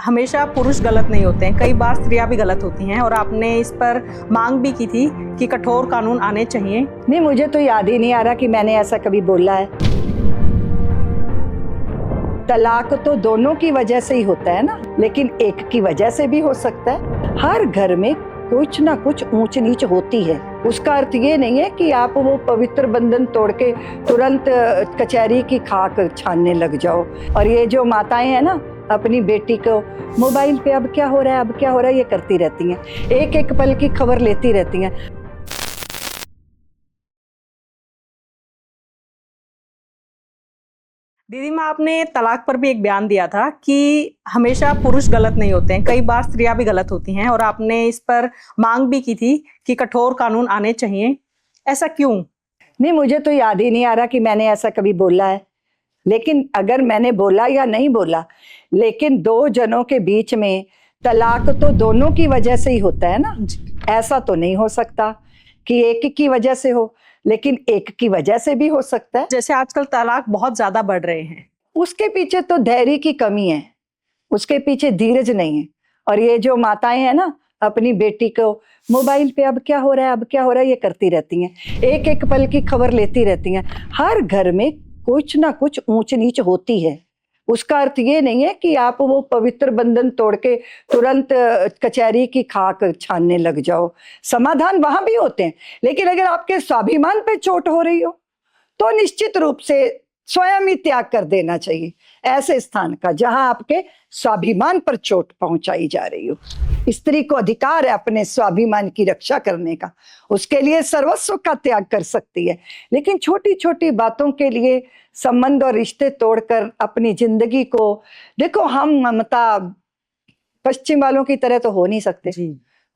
हमेशा पुरुष गलत नहीं होते हैं, कई बार स्त्रियां भी गलत होती हैं और आपने इस पर मांग भी की थी कि कठोर कानून आने चाहिए। नहीं, मुझे तो याद ही नहीं आ रहा कि मैंने ऐसा कभी बोला है। तलाक तो दोनों की वजह से ही होता है ना, लेकिन एक की वजह से भी हो सकता है। हर घर में कुछ ना कुछ ऊंच नीच होती है। उसका अर्थ ये नहीं है कि आप वो पवित्र बंधन तोड़ के तुरंत कचहरी की खाक छानने लग जाओ। और ये जो माताएं हैं ना, अपनी बेटी को मोबाइल पे अब क्या हो रहा है, अब क्या हो रहा है, ये करती रहती हैं, एक एक पल की खबर लेती रहती हैं। दीदी माँ, आपने तलाक पर भी एक बयान दिया था कि हमेशा पुरुष गलत नहीं होते हैं, कई बार स्त्रियां भी गलत होती हैं और आपने इस पर मांग भी की थी कि कठोर कानून आने चाहिए। ऐसा क्यों? नहीं, मुझे तो याद ही नहीं आ रहा कि मैंने ऐसा कभी बोला है। लेकिन अगर मैंने बोला या नहीं बोला, लेकिन दो जनों के बीच में तलाक तो दोनों की वजह से ही होता है ना। ऐसा तो नहीं हो सकता कि एक की वजह से हो, लेकिन एक की वजह से भी हो सकता है। जैसे आजकल तलाक बहुत ज्यादा बढ़ रहे हैं, उसके पीछे तो धैर्य की कमी है, उसके पीछे धीरज नहीं है। और ये जो माताएं हैं ना, अपनी बेटी को मोबाइल पे अब क्या हो रहा है, अब क्या हो रहा है, ये करती रहती हैं, एक एक पल की खबर लेती रहती हैं। हर घर में कुछ ना कुछ ऊंच नीच होती है। उसका अर्थ ये नहीं है कि आप वो पवित्र बंधन तोड़ के तुरंत कचहरी की खाक छानने लग जाओ। समाधान वहां भी होते हैं, लेकिन अगर आपके स्वाभिमान पे चोट हो रही हो तो निश्चित रूप से स्वयं ही त्याग कर देना चाहिए ऐसे स्थान का जहां आपके स्वाभिमान पर चोट पहुंचाई जा रही हो। स्त्री को अधिकार है अपने स्वाभिमान की रक्षा करने का, उसके लिए सर्वस्व का त्याग कर सकती है। लेकिन छोटी छोटी बातों के लिए संबंध और रिश्ते तोड़कर अपनी जिंदगी को, देखो हम ममता पश्चिम वालों की तरह तो हो नहीं सकते।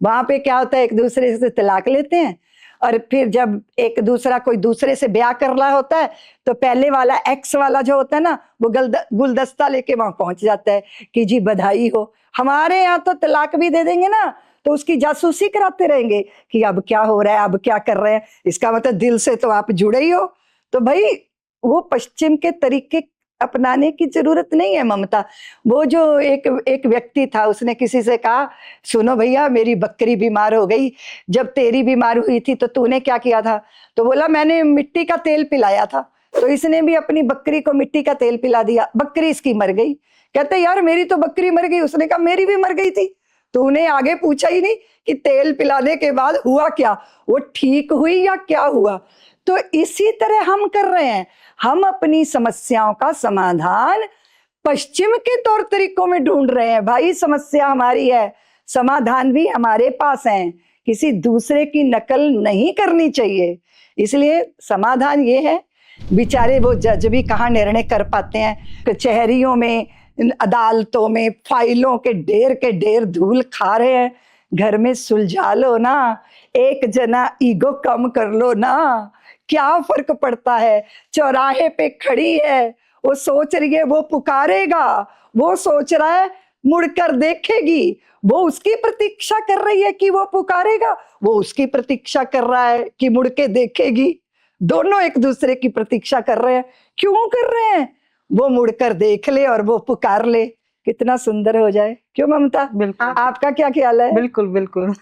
वहां पे क्या होता है, एक दूसरे से तलाक लेते हैं और फिर जब एक दूसरा कोई दूसरे से ब्याह कर रहा होता है तो पहले वाला एक्स वाला जो होता है ना, वो गुलदस्ता लेके वहां पहुंच जाता है कि जी बधाई हो। हमारे यहाँ तो तलाक भी दे देंगे ना तो उसकी जासूसी कराते रहेंगे कि अब क्या हो रहा है, अब क्या कर रहे हैं। इसका मतलब दिल से तो आप जुड़े ही हो। तो भाई वो पश्चिम के तरीके अपनाने की जरूरत नहीं है ममता। वो जो एक व्यक्ति था, उसने किसी से कहा, सुनो भैया मेरी बकरी बीमार हो गई, जब तेरी बीमार हुई थी तो तूने क्या किया था? तो बोला मैंने मिट्टी का तेल पिलाया था। तो इसने भी अपनी बकरी को मिट्टी का तेल पिला दिया, बकरी इसकी मर गई। कहते यार मेरी तो बकरी मर गई। उसने कहा मेरी भी मर गई थी, तूने आगे पूछा ही नहीं कि तेल पिलाने के बाद हुआ क्या, वो ठीक हुई या क्या हुआ। तो इसी तरह हम कर रहे हैं, हम अपनी समस्याओं का समाधान पश्चिम के तौर तरीकों में ढूंढ रहे हैं। भाई समस्या हमारी है, समाधान भी हमारे पास है, किसी दूसरे की नकल नहीं करनी चाहिए। इसलिए समाधान ये है, बेचारे वो जज भी कहाँ निर्णय कर पाते हैं, कचहरियों में अदालतों में फाइलों के ढेर धूल खा रहे हैं। घर में सुलझा लो ना, एक जना ईगो कम कर लो ना, क्या फर्क पड़ता है। चौराहे पे खड़ी है, वो सोच रही है वो पुकारेगा, वो सोच रहा है मुड़कर देखेगी, वो उसकी प्रतीक्षा कर रही है कि वो पुकारेगा, वो उसकी प्रतीक्षा कर रहा है कि मुड़ के देखेगी। दोनों एक दूसरे की प्रतीक्षा कर रहे हैं। क्यों कर रहे हैं? वो मुड़कर देख ले और वो पुकार ले, कितना सुंदर हो जाए। क्यों ममता? बिल्कुल। आपका क्या ख्याल है? बिल्कुल बिल्कुल।